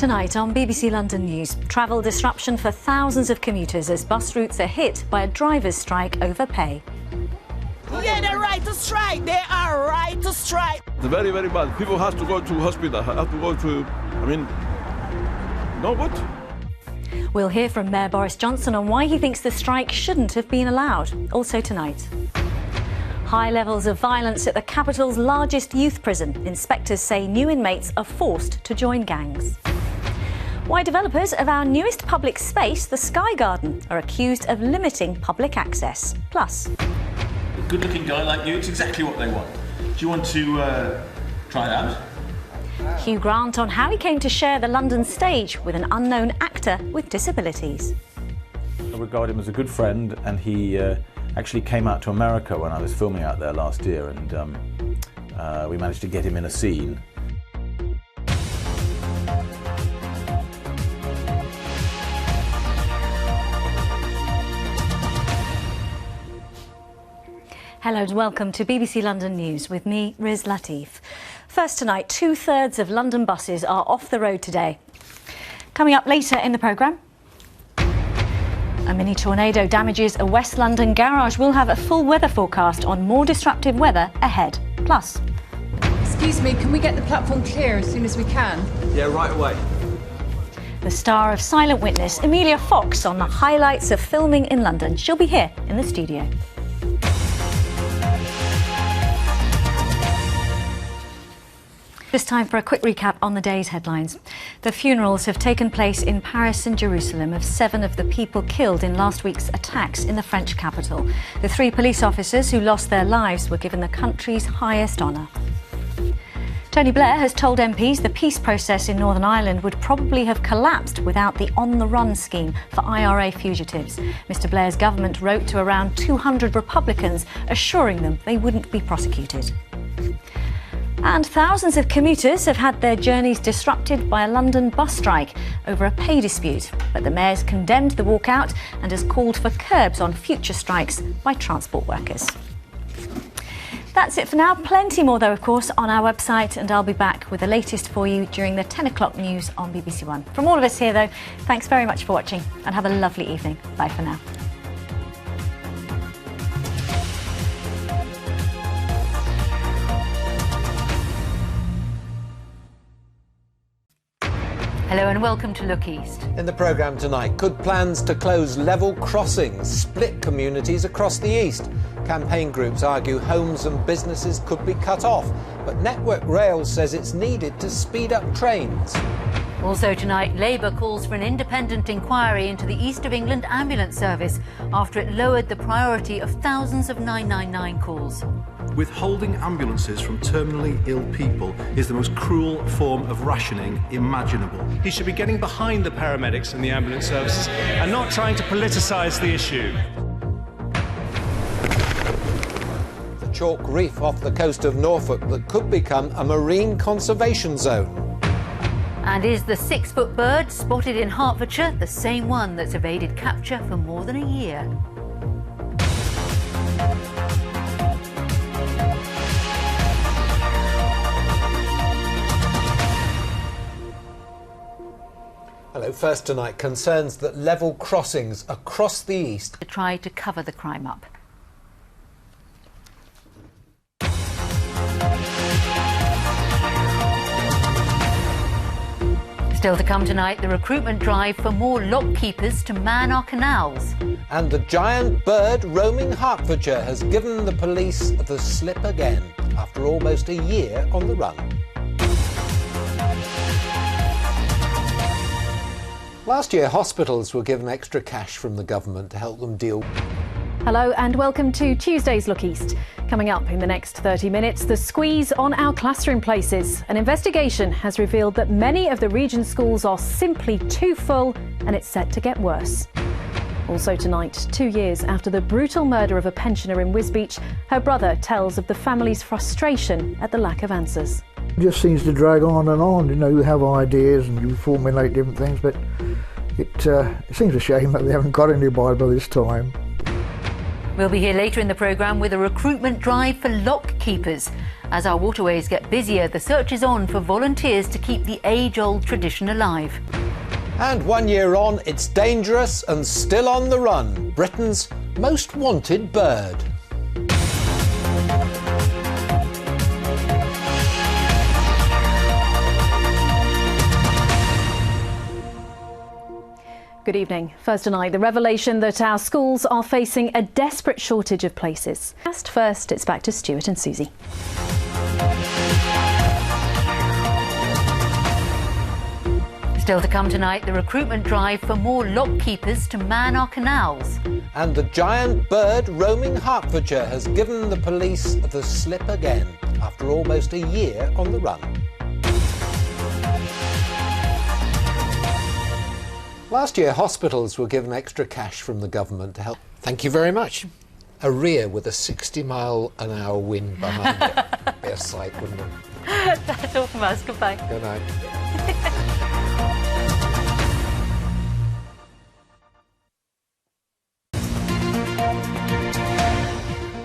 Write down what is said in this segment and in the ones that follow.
Tonight on BBC London News, travel disruption for thousands of commuters as bus routes are hit by a driver's strike over pay. Yeah, they're right to strike. They are right to strike. It's very, very bad. People have to go to hospital, have to go to, no good. We'll hear from Mayor Boris Johnson on why he thinks the strike shouldn't have been allowed. Also tonight. High levels of violence at the capital's largest youth prison. Inspectors say new inmates are forced to join gangs. Why developers of our newest public space, the Sky Garden, are accused of limiting public access. Plus, a good-looking guy like you, it's exactly what they want. Do you want to try it out? Hugh Grant on how he came to share the London stage with an unknown actor with disabilities. I regard him as a good friend, and he actually came out to America when I was filming out there last year, and we managed to get him in a scene. Hello and welcome to BBC London News with me, Riz Latif. First tonight, 2/3 of London buses are off the road today. Coming up later in the programme, a mini tornado damages a West London garage. We'll have a full weather forecast on more disruptive weather ahead. Plus, excuse me, can we get the platform clear as soon as we can? Yeah, right away. the star of Silent Witness, Emilia Fox, on the highlights of filming in London. She'll be here in the studio. It's time for a quick recap on the day's headlines. The funerals have taken place in Paris and Jerusalem of 7 of the people killed in last week's attacks in the French capital. The 3 police officers who lost their lives were given the country's highest honour. Tony Blair has told MPs the peace process in Northern Ireland would probably have collapsed without the on-the-run scheme for IRA fugitives. Mr Blair's government wrote to around 200 Republicans assuring them they wouldn't be prosecuted. And thousands of commuters have had their journeys disrupted by a London bus strike over a pay dispute. But the Mayor's condemned the walkout and has called for curbs on future strikes by transport workers. That's it for now. Plenty more, though, of course, on our website, and I'll be back with the latest for you during the 10 o'clock news on BBC One. From all of us here, though, thanks very much for watching and have a lovely evening. Bye for now. Hello and welcome to Look East. In the programme tonight, could plans to close level crossings split communities across the east? Campaign groups argue homes and businesses could be cut off, but Network Rail says it's needed to speed up trains. Also tonight, Labour calls for an independent inquiry into the East of England ambulance service after it lowered the priority of thousands of 999 calls. Withholding ambulances from terminally ill people is the most cruel form of rationing imaginable. He should be getting behind the paramedics and the ambulance services and not trying to politicise the issue. The chalk reef off the coast of Norfolk that could become a marine conservation zone. And is the 6-foot bird spotted in Hertfordshire the same one that's evaded capture for more than a year? Hello, first tonight, concerns that level crossings across the east to try to cover the crime up. Still to come tonight, the recruitment drive for more lock keepers to man our canals. And the giant bird roaming Hertfordshire has given the police the slip again after almost a year on the run. Last year, hospitals were given extra cash from the government to help them deal. Hello and welcome to Tuesday's Look East. Coming up in the next 30 minutes, the squeeze on our classroom places. An investigation has revealed that many of the region's schools are simply too full, and it's set to get worse. Also tonight, 2 years after the brutal murder of a pensioner in Wisbech, her brother tells of the family's frustration at the lack of answers. It just seems to drag on and on. You know, you have ideas and you formulate different things, but it seems a shame that they haven't got anybody by this time. We'll be here later in the programme with a recruitment drive for lock keepers As our waterways get busier, the search is on for volunteers to keep the age-old tradition alive. And 1 year on, it's dangerous and still on the run. Britain's most wanted bird. Good evening. First tonight, the revelation that our schools are facing a desperate shortage of places. First, it's back to Stuart and Susie. Still to come tonight, the recruitment drive for more lock keepers to man our canals. And the giant bird roaming Hertfordshire has given the police the slip again, after almost a year on the run. Last year, hospitals were given extra cash from the government to help. Thank you very much. A rear with a 60-mile-an-hour wind behind it. Be a sight, wouldn't it? That's all from us. Goodbye. Good night.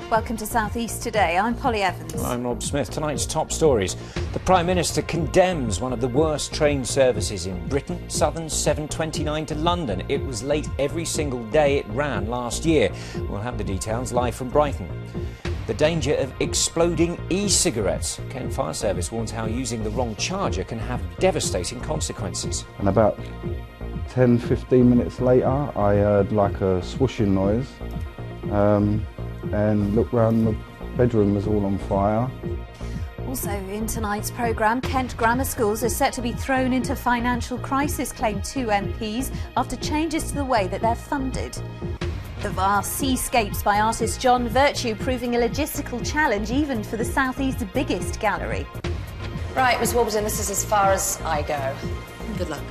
Welcome to South East Today. I'm Polly Evans. I'm Rob Smith. Tonight's top stories. The Prime Minister condemns one of the worst train services in Britain, Southern 729 to London. It was late every single day it ran last year. We'll have the details live from Brighton. The danger of exploding e-cigarettes. Kent Fire Service warns how using the wrong charger can have devastating consequences. And about 10-15 minutes later, I heard like a swooshing noise. And looked round, the bedroom was all on fire. Also in tonight's programme, Kent grammar schools are set to be thrown into financial crisis, claim 2 MPs, after changes to the way that they're funded. The vast seascapes by artist John Virtue proving a logistical challenge even for the South East's biggest gallery. Right, Miss Warburton, this is as far as I go. Good luck.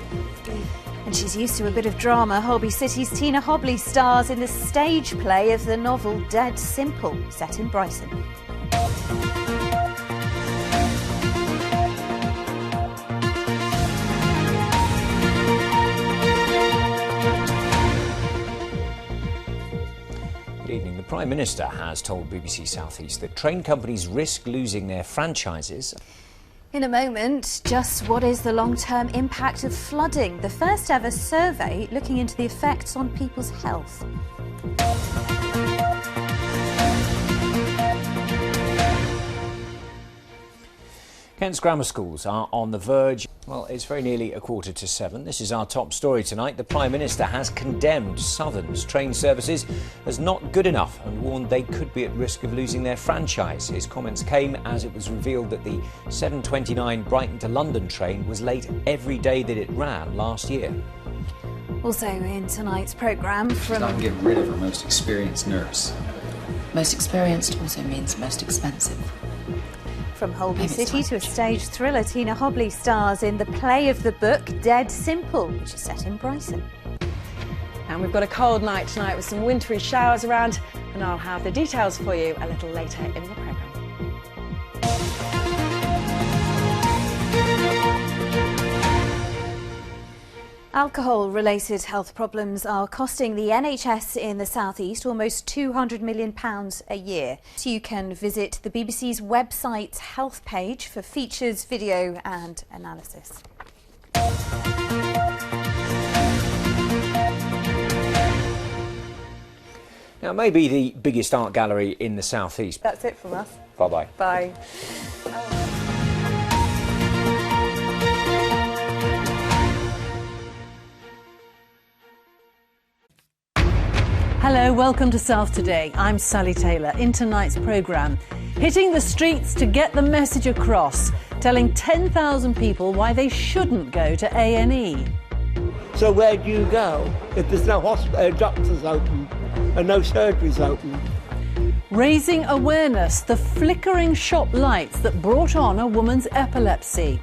And she's used to a bit of drama. Holby City's Tina Hobley stars in the stage play of the novel Dead Simple, set in Brighton. Good evening. The Prime Minister has told BBC South East that train companies risk losing their franchises. In a moment, just what is the long-term impact of flooding? The first ever survey looking into the effects on people's health. Kent's grammar schools are on the verge. Well, it's very nearly 7:15. This is our top story tonight. The Prime Minister has condemned Southern's train services as not good enough and warned they could be at risk of losing their franchise. His comments came as it was revealed that the 729 Brighton to London train was late every day that it ran last year. Also in tonight's programme She's not getting rid of her most experienced nurse. Most experienced also means most expensive. From Holby City to a stage thriller, Tina Hobley stars in the play of the book Dead Simple, which is set in Brighton. And we've got a cold night tonight with some wintry showers around, and I'll have the details for you a little later in the programme. Alcohol-related health problems are costing the NHS in the South East almost £200 million a year. So you can visit the BBC's website's health page for features, video and analysis. Now, it may be the biggest art gallery in the South East. That's it from us. Bye-bye. Bye. Hello, welcome to South Today. I'm Sally Taylor. In tonight's programme, hitting the streets to get the message across, telling 10,000 people why they shouldn't go to A&E. So where do you go if there's no doctors open and no surgeries open? Raising awareness, the flickering shop lights that brought on a woman's epilepsy.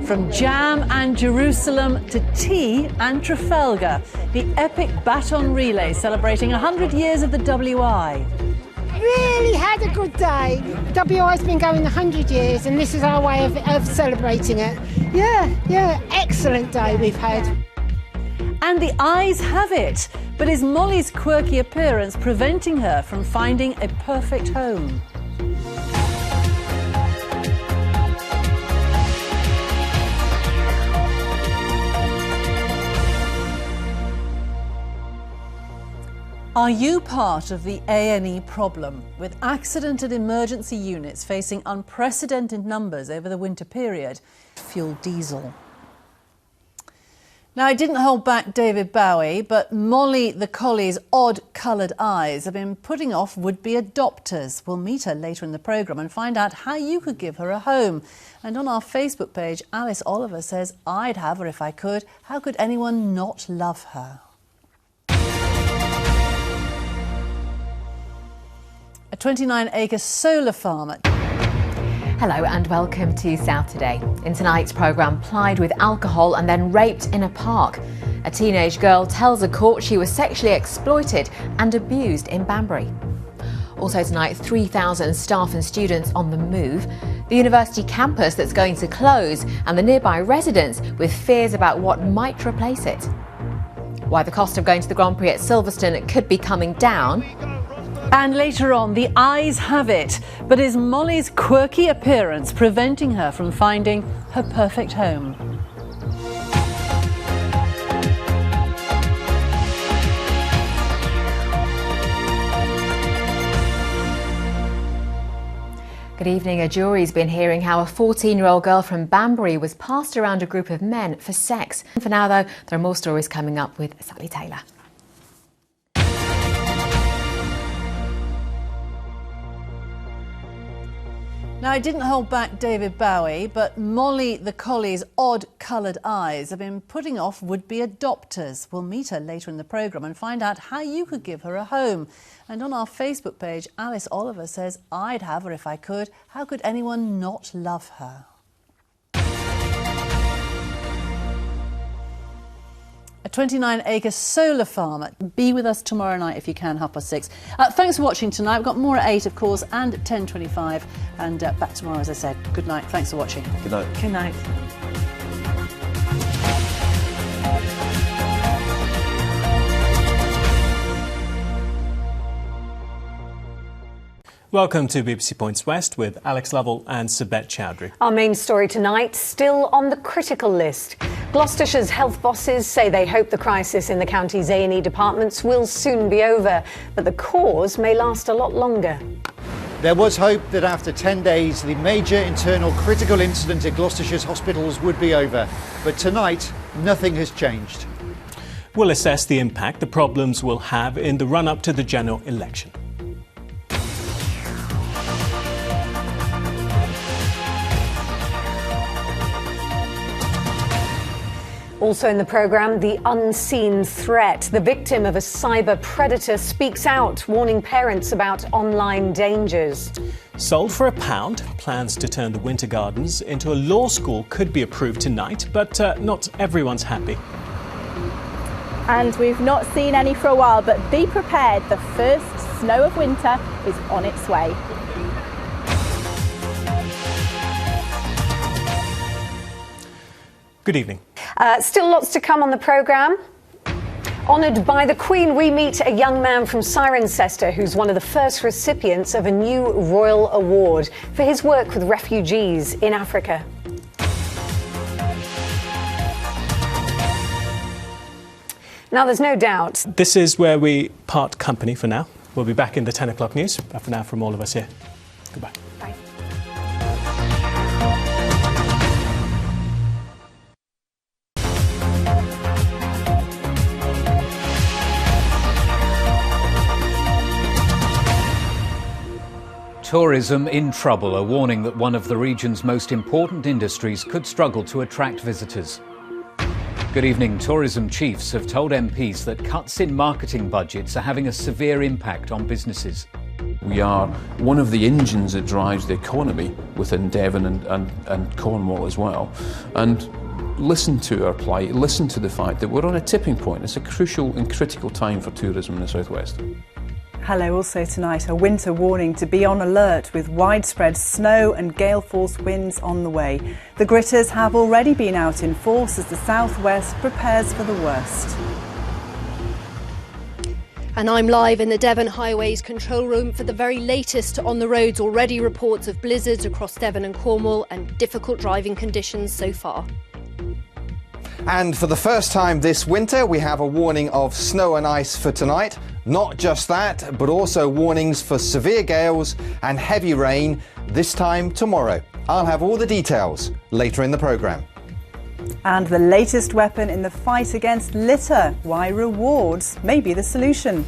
From Jam and Jerusalem to tea and Trafalgar, the epic baton relay celebrating 100 years of the WI. Really had a good day. WI's been going 100 years and this is our way of celebrating it. Yeah, excellent day we've had. And the eyes have it, but is Molly's quirky appearance preventing her from finding a perfect home? Are you part of the A&E problem, with accident and emergency units facing unprecedented numbers over the winter period? Fuel diesel. Now, it didn't hold back David Bowie, but Molly the collie's odd-coloured eyes have been putting off would-be adopters. We'll meet her later in the programme and find out how you could give her a home. And on our Facebook page, Alice Oliver says, I'd have her if I could. How could anyone not love her? A 29-acre solar farm at... Hello and welcome to South Today. In tonight's programme, plied with alcohol and then raped in a park. A teenage girl tells a court she was sexually exploited and abused in Banbury. Also tonight, 3,000 staff and students on the move. The university campus that's going to close and the nearby residents with fears about what might replace it. Why the cost of going to the Grand Prix at Silverstone could be coming down. And later on, the eyes have it. But is Molly's quirky appearance preventing her from finding her perfect home? Good evening. A jury's been hearing how a 14-year-old girl from Banbury was passed around a group of men for sex. For now, though, there are more stories coming up with Sally Taylor. Now, it didn't hold back David Bowie, but Molly the collie's odd-coloured eyes have been putting off would-be adopters. We'll meet her later in the programme and find out how you could give her a home. And on our Facebook page, Alice Oliver says, I'd have her if I could. How could anyone not love her? A 29-acre solar farm. Be with us tomorrow night if you can, 6:30. Thanks for watching tonight. We've got more at 8, of course, and at 10:25. And back tomorrow, as I said. Good night. Thanks for watching. Good night. Good night. Welcome to BBC Points West with Alex Lovell and Sabet Chowdhury. Our main story tonight, still on the critical list. Gloucestershire's health bosses say they hope the crisis in the county's A&E departments will soon be over, but the cause may last a lot longer. There was hope that after 10 days, the major internal critical incident at Gloucestershire's hospitals would be over. But tonight, nothing has changed. We'll assess the impact the problems will have in the run-up to the general election. Also in the programme, the unseen threat. The victim of a cyber predator speaks out, warning parents about online dangers. Sold for £1, plans to turn the Winter Gardens into a law school could be approved tonight, but not everyone's happy. And we've not seen any for a while, but be prepared, the first snow of winter is on its way. Good evening. Still lots to come on the programme. Honoured by the Queen, we meet a young man from Cirencester who's one of the first recipients of a new Royal Award for his work with refugees in Africa. Now, there's no doubt. This is where we part company for now. We'll be back in the 10 o'clock news. But for now, from all of us here, goodbye. Bye. Tourism in trouble, a warning that one of the region's most important industries could struggle to attract visitors. Good evening. Tourism chiefs have told MPs that cuts in marketing budgets are having a severe impact on businesses. We are one of the engines that drives the economy within Devon and Cornwall as well. And listen to our plight, listen to the fact that we're on a tipping point. It's a crucial and critical time for tourism in the South West. Hello, also tonight, a winter warning to be on alert with widespread snow and gale force winds on the way. The gritters have already been out in force as the southwest prepares for the worst. And I'm live in the Devon Highways control room for the very latest on the roads. Already reports of blizzards across Devon and Cornwall and difficult driving conditions so far. And for the first time this winter, we have a warning of snow and ice for tonight. Not just that, but also warnings for severe gales and heavy rain this time tomorrow. I'll have all the details later in the programme. And the latest weapon in the fight against litter. Why rewards may be the solution.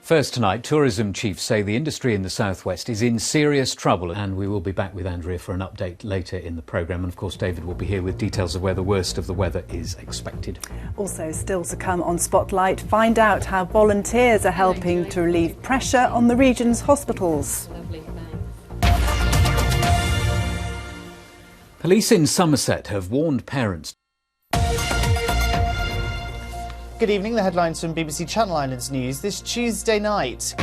First tonight, tourism chiefs say the industry in the southwest is in serious trouble, and we will be back with Andrea for an update later in the programme. And of course, David will be here with details of where the worst of the weather is expected. Also, still to come on Spotlight, find out how volunteers are helping to relieve pressure on the region's hospitals. Police in Somerset have warned parents. Good evening, the headlines from BBC Channel Islands News this Tuesday night.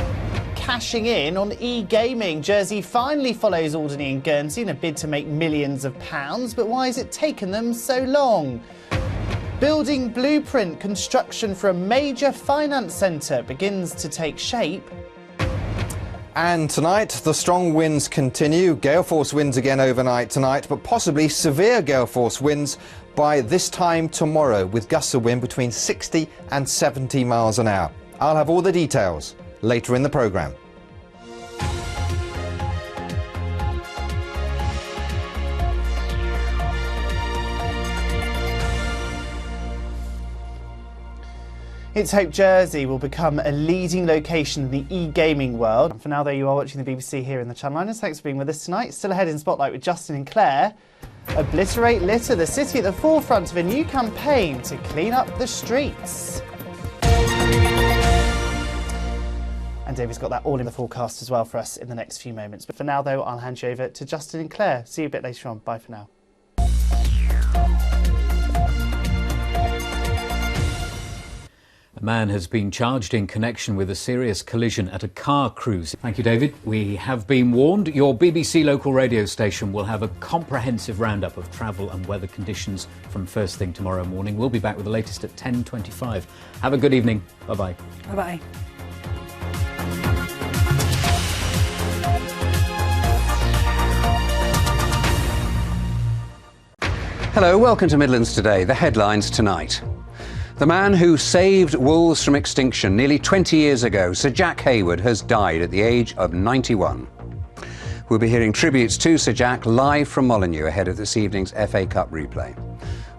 Cashing in on e-gaming. Jersey finally follows Alderney and Guernsey in a bid to make millions of pounds, but why has it taken them so long? Building blueprint construction for a major finance centre begins to take shape. And tonight, the strong winds continue. Gale force winds again overnight tonight, but possibly severe gale force winds by this time tomorrow, with gusts of wind between 60 and 70 miles an hour. I'll have all the details later in the programme. It's hoped Jersey will become a leading location in the e-gaming world. For now, though, you are watching the BBC here in the Channel Islands. Thanks for being with us tonight. Still ahead in Spotlight with Justin and Claire. Obliterate litter, the city at the forefront of a new campaign to clean up the streets. And David's got that all in the forecast as well for us in the next few moments. But for now, though, I'll hand you over to Justin and Claire. See you a bit later on. Bye for now. A man has been charged in connection with a serious collision at a car cruise. Thank you, David. We have been warned. Your BBC local radio station will have a comprehensive roundup of travel and weather conditions from first thing tomorrow morning. We'll be back with the latest at 10:25. Have a good evening. Bye-bye. Bye-bye. Hello, welcome to Midlands Today. The headlines tonight. The man who saved wolves from extinction nearly 20 years ago, Sir Jack Hayward, has died at the age of 91. We'll be hearing tributes to Sir Jack live from Molineux ahead of this evening's FA Cup replay.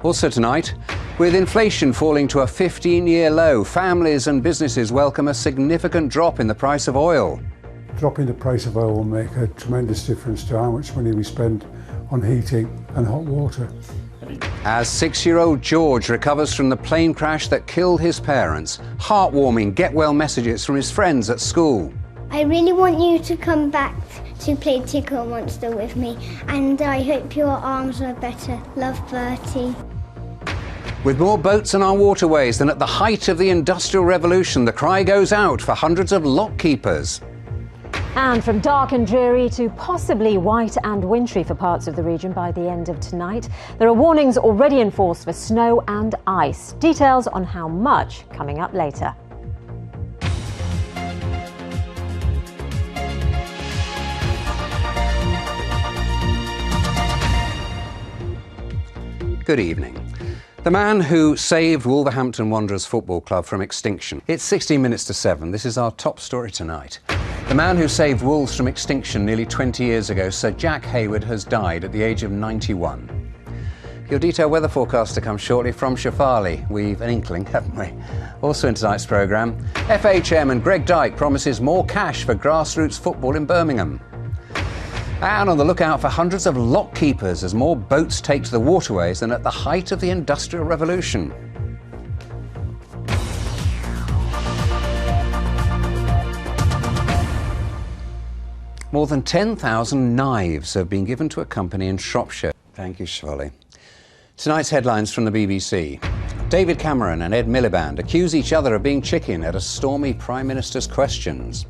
Also tonight, with inflation falling to a 15-year low, families and businesses welcome a significant drop in the price of oil. Dropping the price of oil will make a tremendous difference to how much money we spend on heating and hot water. As 6-year-old George recovers from the plane crash that killed his parents, heartwarming get-well messages from his friends at school. I really want you to come back to play Tickle Monster with me, and I hope your arms are better. Love, Bertie. With more boats on our waterways than at the height of the Industrial Revolution, the cry goes out for hundreds of lock keepers. And from dark and dreary to possibly white and wintry for parts of the region by the end of tonight. There are warnings already in force for snow and ice. Details on how much coming up later. Good evening. The man who saved Wolverhampton Wanderers Football Club from extinction. It's 16 minutes to 7. This is our top story tonight. The man who saved wolves from extinction nearly 20 years ago, Sir Jack Hayward, has died at the age of 91. Your detailed weather forecast to come shortly from Shafali. We've an inkling, haven't we? Also in tonight's programme, FA Chairman Greg Dyke promises more cash for grassroots football in Birmingham. And on the lookout for hundreds of lock keepers as more boats take to the waterways than at the height of the Industrial Revolution. More than 10,000 knives have been given to a company in Shropshire. Thank you, Shirley. Tonight's headlines from the BBC. David Cameron and Ed Miliband accuse each other of being chicken at a stormy Prime Minister's questions.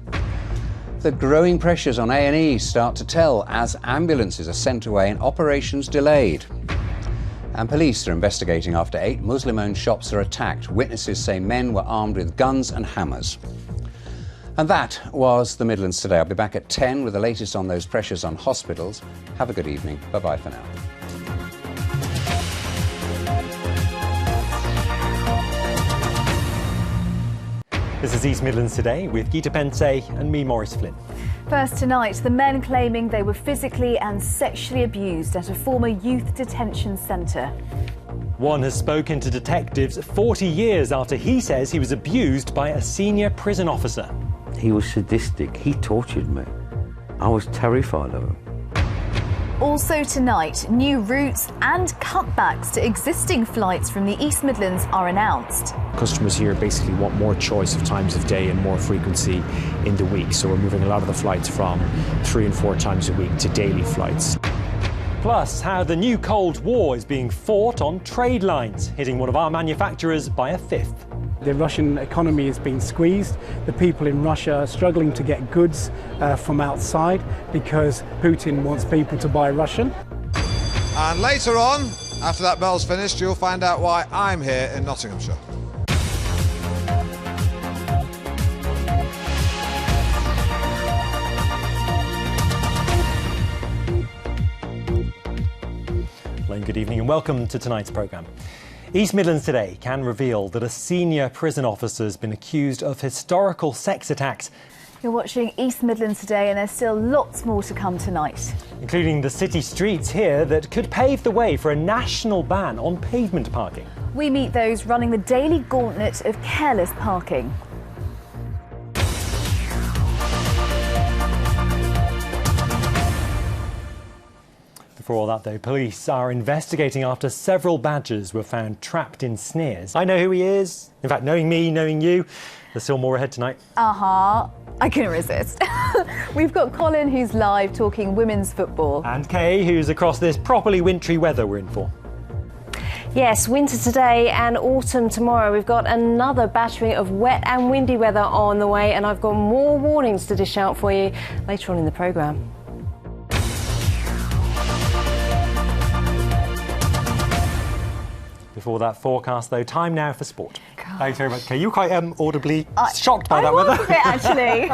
The growing pressures on A&E start to tell as ambulances are sent away and operations delayed. And police are investigating after 8 Muslim-owned shops are attacked. Witnesses say men were armed with guns and hammers. And that was the Midlands Today. I'll be back at 10 with the latest on those pressures on hospitals. Have a good evening. Bye-bye for now. This is East Midlands Today with Gita Pense and me, Maurice Flynn. First tonight, the men claiming they were physically and sexually abused at a former youth detention centre. One has spoken to detectives 40 years after he says he was abused by a senior prison officer. He was sadistic. He tortured me. I was terrified of him. Also tonight, new routes and cutbacks to existing flights from the East Midlands are announced. Customers here basically want more choice of times of day and more frequency in the week, so we're moving a lot of the flights from 3 and 4 times a week to daily flights. Plus, how the new Cold War is being fought on trade lines, hitting one of our manufacturers by a fifth. The Russian economy is being squeezed. The people in Russia are struggling to get goods from outside because Putin wants people to buy Russian. And later on, after that bell's finished, you'll find out why I'm here in Nottinghamshire. Good evening and welcome to tonight's programme. East Midlands Today can reveal that a senior prison officer has been accused of historical sex attacks. You're watching East Midlands Today, and there's still lots more to come tonight. Including the city streets here that could pave the way for a national ban on pavement parking. We meet those running the daily gauntlet of careless parking. For all that though, police are investigating after several badgers were found trapped in snares. I know who he is. In fact, knowing me, knowing you, there's still more ahead tonight. I couldn't resist. We've got Colin, who's live talking women's football. And Kay, who's across this properly wintry weather we're in for. Yes, winter today and autumn tomorrow. We've got another battering of wet and windy weather on the way, and I've got more warnings to dish out for you later on in the programme. Before that forecast, though, time now for sport. God. Thanks very much, Kay. You were quite audibly shocked by that weather. I was a bit, actually.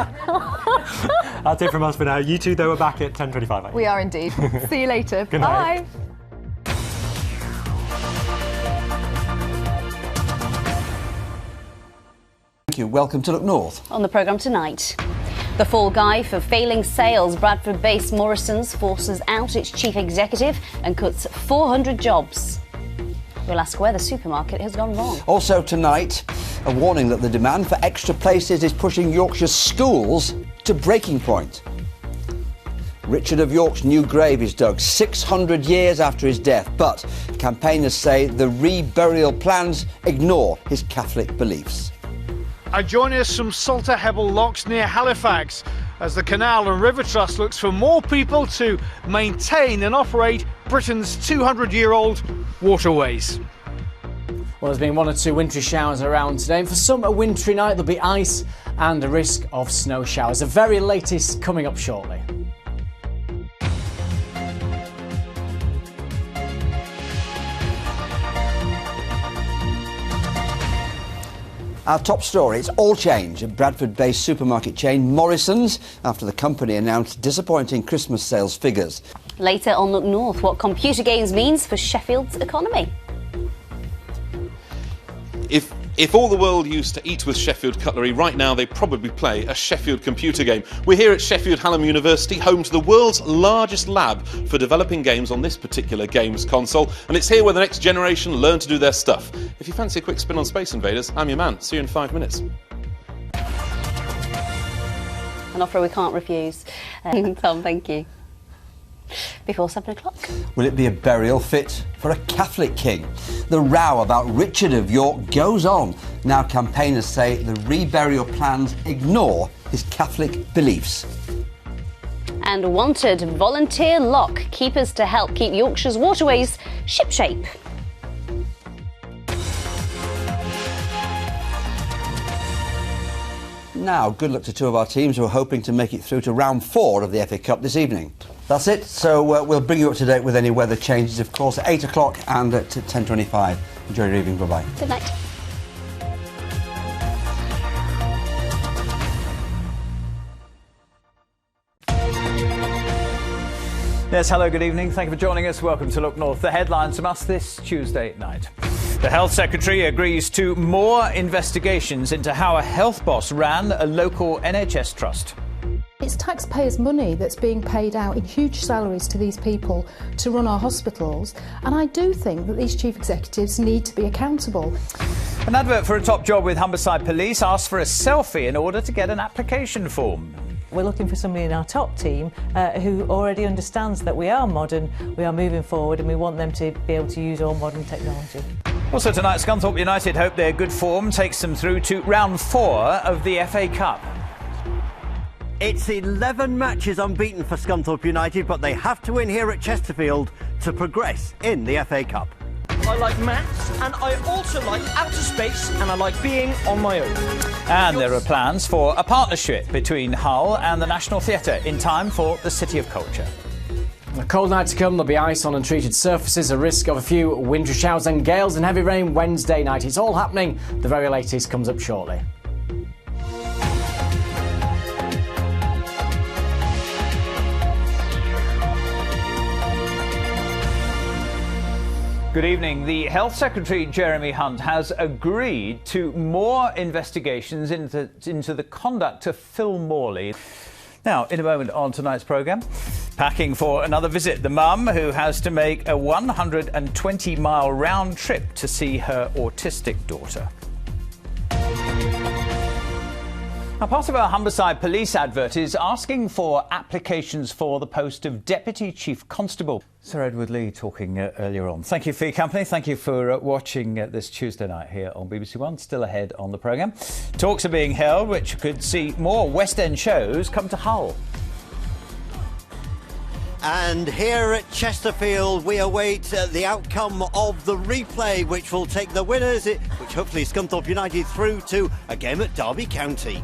That's it from us for now. You two, though, are back at 10:25. We are indeed. See you later. Good night. Bye. Thank you. Welcome to Look North. On the programme tonight, the fall guy for failing sales. Bradford-based Morrison's forces out its chief executive and cuts 400 jobs. We'll ask where the supermarket has gone wrong. Also tonight, a warning that the demand for extra places is pushing Yorkshire's schools to breaking point. Richard of York's new grave is dug 600 years after his death, but campaigners say the reburial plans ignore his Catholic beliefs. And joining us from Salter Hebble Locks near Halifax as the Canal and River Trust looks for more people to maintain and operate Britain's 200-year-old waterways. Well, there's been 1 or 2 wintry showers around today, and for some a wintry night there'll be ice and a risk of snow showers. The very latest coming up shortly. Our top story, it's all change at Bradford-based supermarket chain Morrison's after the company announced disappointing Christmas sales figures. Later on Look North, what computer games means for Sheffield's economy. If all the world used to eat with Sheffield cutlery, right now they probably play a Sheffield computer game. We're here at Sheffield Hallam University, home to the world's largest lab for developing games on this particular games console, and it's here where the next generation learn to do their stuff. If you fancy a quick spin on Space Invaders, I'm your man. See you in 5 minutes. An offer we can't refuse. Tom, thank you. Before 7 o'clock. Will it be a burial fit for a Catholic king? The row about Richard of York goes on. Now campaigners say the reburial plans ignore his Catholic beliefs. And wanted volunteer lock keepers to help keep Yorkshire's waterways shipshape. Now, good luck to 2 of our teams who are hoping to make it through to round 4 of the FA Cup this evening. That's it, so we'll bring you up to date with any weather changes, of course, at 8 o'clock and at 10:25. Enjoy your evening, bye-bye. Good night. Yes, hello, good evening. Thank you for joining us. Welcome to Look North. The headlines from us this Tuesday night. The Health Secretary agrees to more investigations into how a health boss ran a local NHS trust. It's taxpayers' money that's being paid out in huge salaries to these people to run our hospitals, and I do think that these chief executives need to be accountable. An advert for a top job with Humberside Police asks for a selfie in order to get an application form. We're looking for somebody in our top team who already understands that we are modern, we are moving forward, and we want them to be able to use all modern technology. Also tonight, Scunthorpe United hope their good form takes them through to round 4 of the FA Cup. It's 11 matches unbeaten for Scunthorpe United, but they have to win here at Chesterfield to progress in the FA Cup. I like maths, and I also like outer space, and I like being on my own. And there are plans for a partnership between Hull and the National Theatre in time for the City of Culture. A cold night to come, there'll be ice on untreated surfaces, a risk of a few wintry showers and gales and heavy rain Wednesday night. It's all happening. The very latest comes up shortly. Good evening. The Health Secretary, Jeremy Hunt, has agreed to more investigations into the conduct of Phil Morley. Now, in a moment on tonight's programme, packing for another visit, the mum who has to make a 120-mile round trip to see her autistic daughter. Now, part of our Humberside Police advert is asking for applications for the post of Deputy Chief Constable. Sir Edward Lee talking earlier on. Thank you for your company. Thank you for watching this Tuesday night here on BBC One. Still ahead on the programme. Talks are being held which could see more West End shows come to Hull. And here at Chesterfield, we await the outcome of the replay, which will take the winners, which hopefully Scunthorpe United, through to a game at Derby County.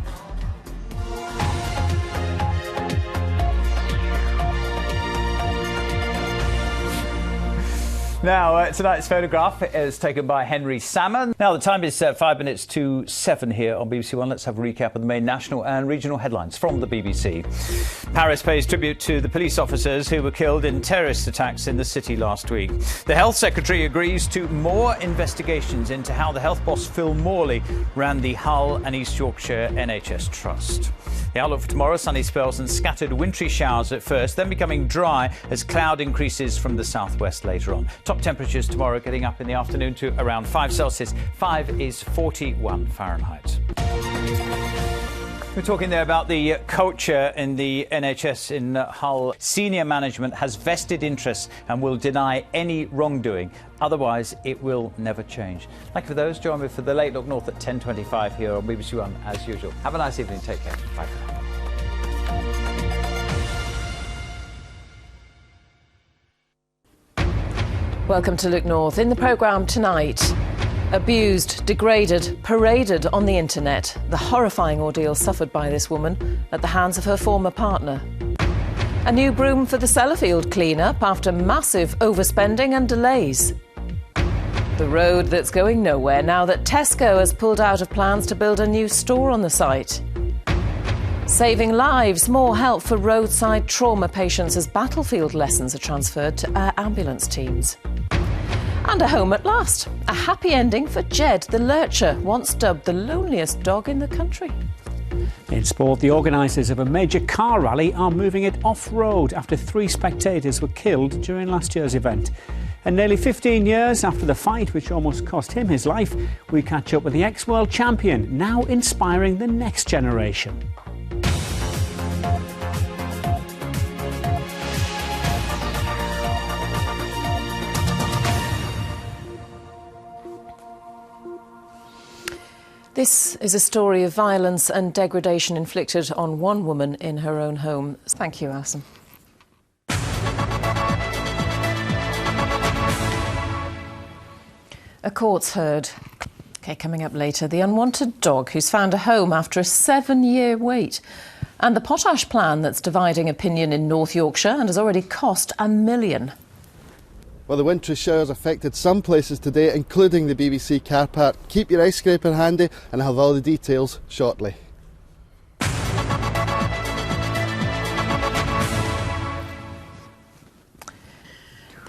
Now, tonight's photograph is taken by Henry Salmon. Now, the time is 5 minutes to 7 here on BBC One. Let's have a recap of the main national and regional headlines from the BBC. Paris pays tribute to the police officers who were killed in terrorist attacks in the city last week. The Health Secretary agrees to more investigations into how the health boss Phil Morley ran the Hull and East Yorkshire NHS Trust. The outlook for tomorrow, sunny spells and scattered wintry showers at first, then becoming dry as cloud increases from the southwest later on. Top temperatures tomorrow getting up in the afternoon to around 5 Celsius. 5 is 41 Fahrenheit. We're talking there about the culture in the NHS in Hull. Senior management has vested interests and will deny any wrongdoing. Otherwise, it will never change. Thank you for those. Join me for the Late Look North at 10:25 here on BBC One as usual. Have a nice evening. Take care. Bye for now. Welcome to Look North. In the programme tonight, abused, degraded, paraded on the internet. The horrifying ordeal suffered by this woman at the hands of her former partner. A new broom for the Sellafield clean-up after massive overspending and delays. The road that's going nowhere now that Tesco has pulled out of plans to build a new store on the site. Saving lives, more help for roadside trauma patients as battlefield lessons are transferred to air ambulance teams. And a home at last. A happy ending for Jed the Lurcher, once dubbed the loneliest dog in the country. In sport, the organisers of a major car rally are moving it off-road after 3 spectators were killed during last year's event. And nearly 15 years after the fight which almost cost him his life, we catch up with the ex-world champion, now inspiring the next generation. This is a story of violence and degradation inflicted on one woman in her own home. Thank you, Alison. A court's heard. OK, coming up later, the unwanted dog who's found a home after a 7-year wait. And the potash plan that's dividing opinion in North Yorkshire and has already cost £1 million. Well, the wintry showers affected some places today, including the BBC car park. Keep your ice scraper handy and I'll have all the details shortly.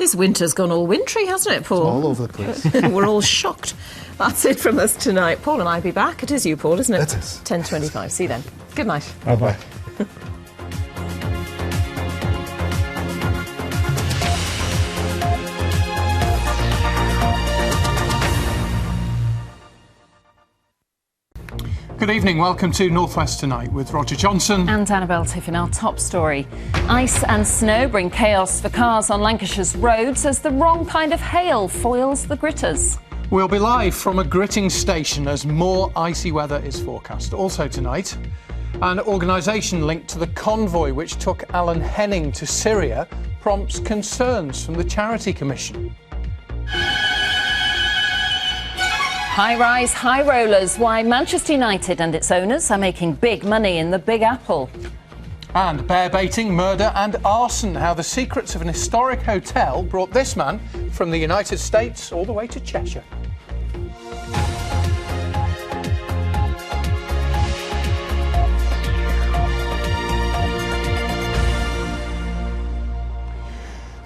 This winter's gone all wintry, hasn't it, Paul? It's all over the place. We're all shocked. That's it from us tonight. Paul and I will be back. It is you, Paul, isn't it? It is. 10:25. See you then. Good night. Bye-bye. Good evening, welcome to North West Tonight with Roger Johnson and Annabelle Tiffin. Our top story. Ice and snow bring chaos for cars on Lancashire's roads as the wrong kind of hail foils the gritters. We'll be live from a gritting station as more icy weather is forecast. Also tonight, an organisation linked to the convoy which took Alan Henning to Syria prompts concerns from the Charity Commission. High-rise, high rollers, why Manchester United and its owners are making big money in the Big Apple. And bear-baiting, murder and arson, how the secrets of an historic hotel brought this man from the United States all the way to Cheshire.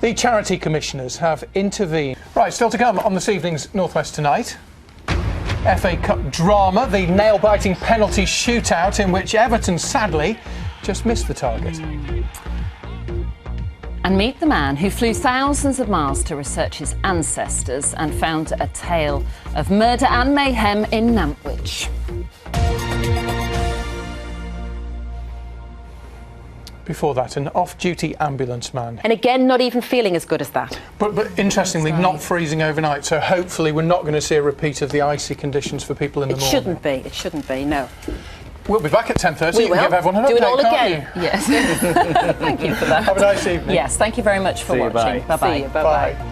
The Charity Commissioners have intervened. Right, still to come on this evening's North West Tonight. FA Cup drama, the nail-biting penalty shootout in which Everton, sadly, just missed the target. And meet the man who flew thousands of miles to research his ancestors and found a tale of murder and mayhem in Nantwich. Before that, an off-duty ambulance man. And again, not even feeling as good as that. But interestingly, not freezing overnight, so hopefully we're not going to see a repeat of the icy conditions for people in the morning. It shouldn't be, no. We'll be back at 10:30. We will. Give everyone an Do update, it all can't again. you? Yes. Thank you for that. Have a nice evening. Yes, thank you very much for watching. Bye-bye. See you, bye-bye. Bye.